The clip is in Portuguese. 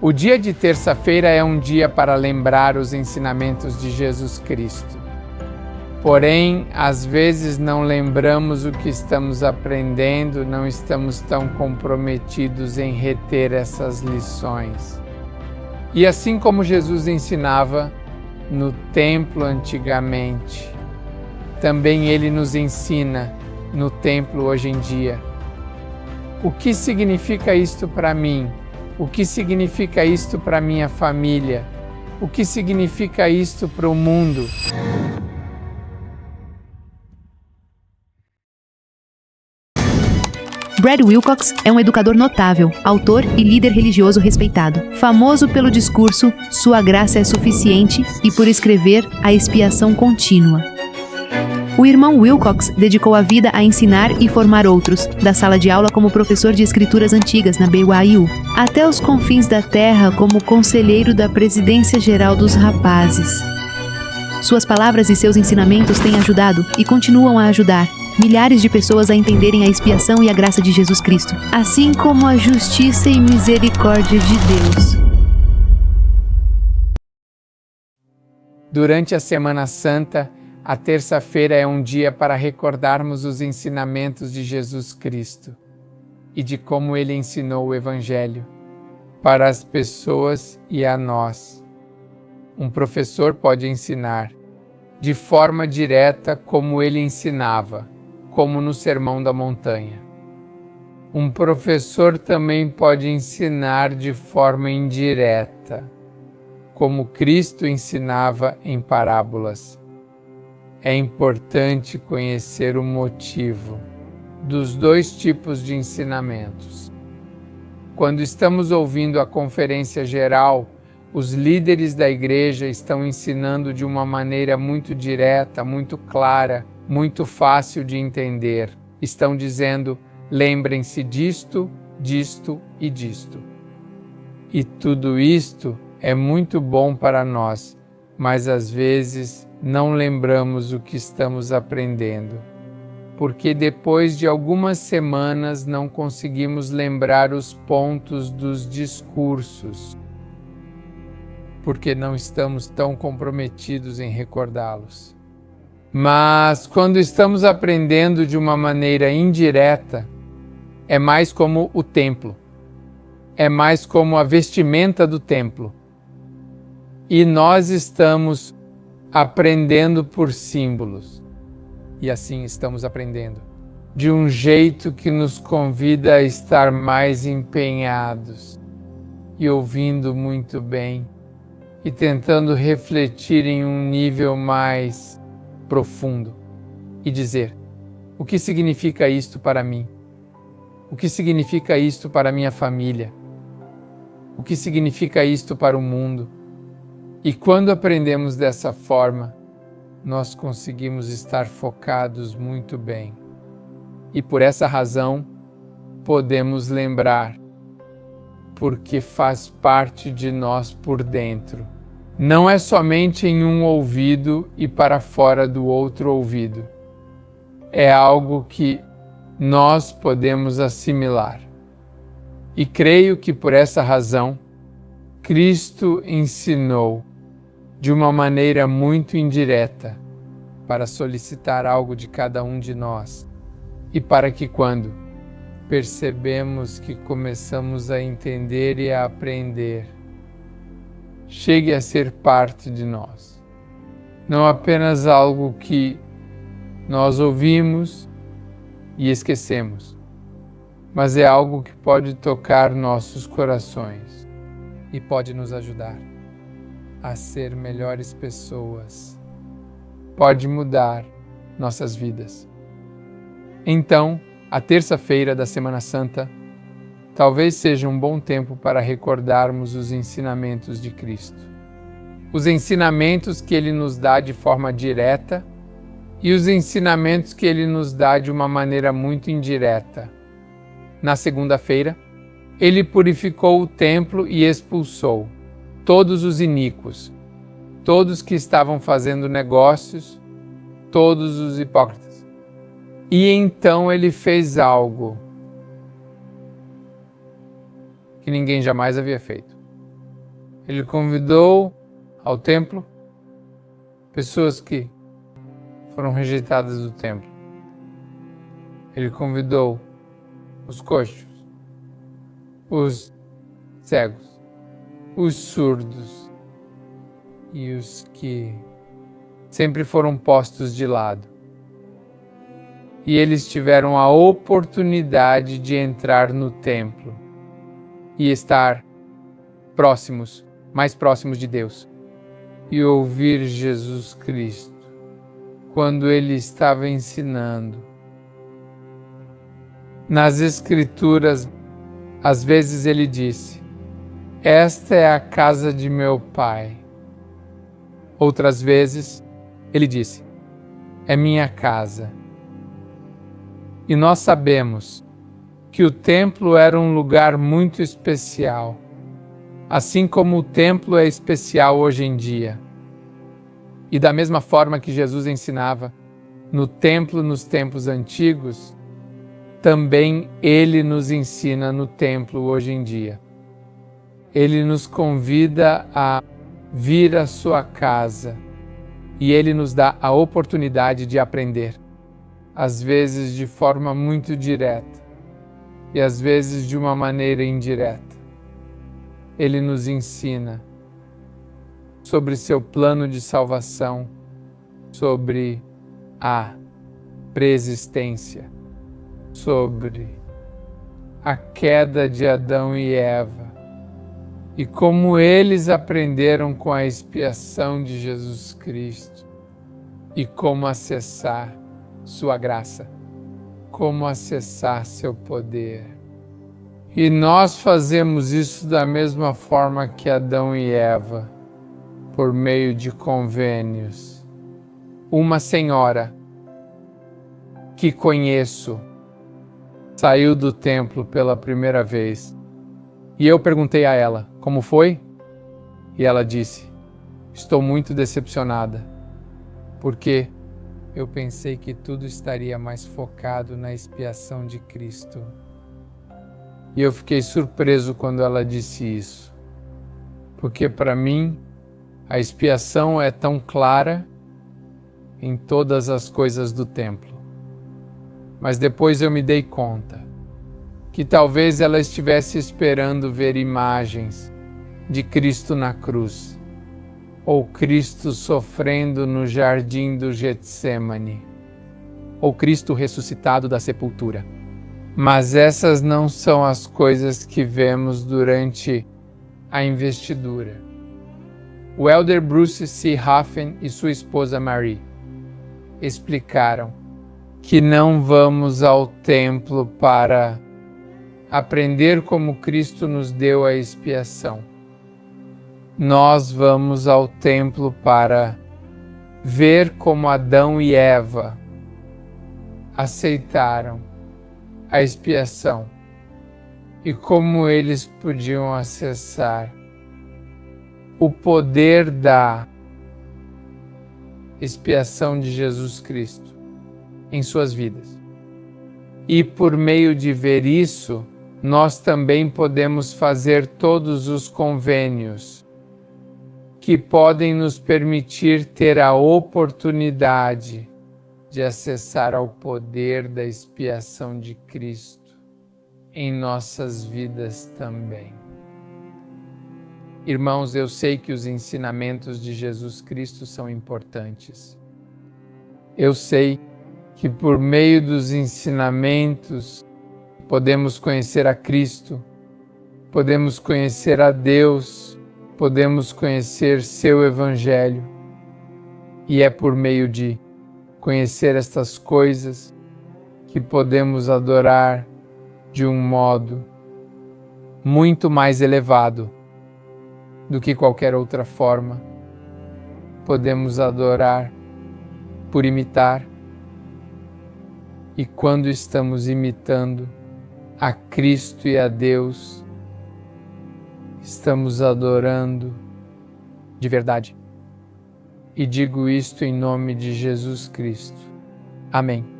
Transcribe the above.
O dia de terça-feira é um dia para lembrar os ensinamentos de Jesus Cristo. Porém, às vezes não lembramos o que estamos aprendendo, não estamos tão comprometidos em reter essas lições. E assim como Jesus ensinava no templo antigamente, também Ele nos ensina no templo hoje em dia. O que significa isto para mim? O que significa isto para minha família? O que significa isto para o mundo? Brad Wilcox é um educador notável, autor e líder religioso respeitado, famoso pelo discurso "Sua graça é suficiente" e por escrever "A expiação contínua". O irmão Wilcox dedicou a vida a ensinar e formar outros, da sala de aula como professor de escrituras antigas na BYU, até os confins da terra como conselheiro da Presidência Geral dos Rapazes. Suas palavras e seus ensinamentos têm ajudado, e continuam a ajudar, milhares de pessoas a entenderem a expiação e a graça de Jesus Cristo, assim como a justiça e misericórdia de Deus. Durante a Semana Santa, a terça-feira é um dia para recordarmos os ensinamentos de Jesus Cristo e de como Ele ensinou o Evangelho para as pessoas e a nós. Um professor pode ensinar de forma direta como Ele ensinava, como no Sermão da Montanha. Um professor também pode ensinar de forma indireta, como Cristo ensinava em parábolas. É importante conhecer o motivo dos dois tipos de ensinamentos. Quando estamos ouvindo a conferência geral, os líderes da igreja estão ensinando de uma maneira muito direta, muito clara, muito fácil de entender. Estão dizendo: lembrem-se disto, disto e disto. E tudo isto é muito bom para nós, mas às vezes não lembramos o que estamos aprendendo, porque depois de algumas semanas não conseguimos lembrar os pontos dos discursos, porque não estamos tão comprometidos em recordá-los. Mas quando estamos aprendendo de uma maneira indireta, é mais como o templo, é mais como a vestimenta do templo. E nós estamos aprendendo por símbolos. E assim estamos aprendendo, de um jeito que nos convida a estar mais empenhados e ouvindo muito bem e tentando refletir em um nível mais profundo e dizer: o que significa isto para mim? O que significa isto para minha família? O que significa isto para o mundo? E quando aprendemos dessa forma, nós conseguimos estar focados muito bem. E por essa razão, podemos lembrar, porque faz parte de nós por dentro. Não é somente em um ouvido e para fora do outro ouvido. É algo que nós podemos assimilar. E creio que por essa razão, Cristo ensinou de uma maneira muito indireta para solicitar algo de cada um de nós e para que quando percebemos que começamos a entender e a aprender, chegue a ser parte de nós. Não apenas algo que nós ouvimos e esquecemos, mas é algo que pode tocar nossos corações e pode nos ajudar a ser melhores pessoas. Pode mudar nossas vidas. Então, a terça-feira da Semana Santa talvez seja um bom tempo para recordarmos os ensinamentos de Cristo. Os ensinamentos que Ele nos dá de forma direta e os ensinamentos que Ele nos dá de uma maneira muito indireta. Na segunda-feira, Ele purificou o templo e expulsou todos os iníquos, todos que estavam fazendo negócios, todos os hipócritas. E então Ele fez algo que ninguém jamais havia feito. Ele convidou ao templo pessoas que foram rejeitadas do templo. Ele convidou os coxos, os cegos, os surdos e os que sempre foram postos de lado. E eles tiveram a oportunidade de entrar no templo e estar próximos, mais próximos de Deus, e ouvir Jesus Cristo quando ele estava ensinando. Nas Escrituras, às vezes ele disse: "Esta é a casa de meu Pai". Outras vezes ele disse: "É minha casa". E nós sabemos que o templo era um lugar muito especial, assim como o templo é especial hoje em dia. E da mesma forma que Jesus ensinava no templo nos tempos antigos, também ele nos ensina no templo hoje em dia. Ele nos convida a vir à sua casa e ele nos dá a oportunidade de aprender, às vezes de forma muito direta e às vezes de uma maneira indireta. Ele nos ensina sobre seu plano de salvação, sobre a preexistência, sobre a queda de Adão e Eva e como eles aprenderam com a expiação de Jesus Cristo e como acessar sua graça, como acessar seu poder. E nós fazemos isso da mesma forma que Adão e Eva, por meio de convênios. Uma senhora que conheço saiu do templo pela primeira vez e eu perguntei a ela como foi, e ela disse: "Estou muito decepcionada, porque eu pensei que tudo estaria mais focado na expiação de Cristo". E eu fiquei surpreso quando ela disse isso, porque para mim a expiação é tão clara em todas as coisas do templo. Mas depois eu me dei conta que talvez ela estivesse esperando ver imagens de Cristo na cruz, ou Cristo sofrendo no jardim do Getsêmani, ou Cristo ressuscitado da sepultura. Mas essas não são as coisas que vemos durante a investidura. O elder Bruce C. Hoffen e sua esposa Marie explicaram que não vamos ao templo para aprender como Cristo nos deu a expiação. Nós vamos ao templo para ver como Adão e Eva aceitaram a expiação e como eles podiam acessar o poder da expiação de Jesus Cristo em suas vidas. E por meio de ver isso, nós também podemos fazer todos os convênios que podem nos permitir ter a oportunidade de acessar ao poder da expiação de Cristo em nossas vidas também. Irmãos, eu sei que os ensinamentos de Jesus Cristo são importantes. Eu sei que por meio dos ensinamentos podemos conhecer a Cristo, podemos conhecer a Deus, podemos conhecer seu Evangelho. E é por meio de conhecer estas coisas que podemos adorar de um modo muito mais elevado do que qualquer outra forma. Podemos adorar por imitar, e quando estamos imitando a Cristo e a Deus, estamos adorando de verdade. E digo isto em nome de Jesus Cristo. Amém.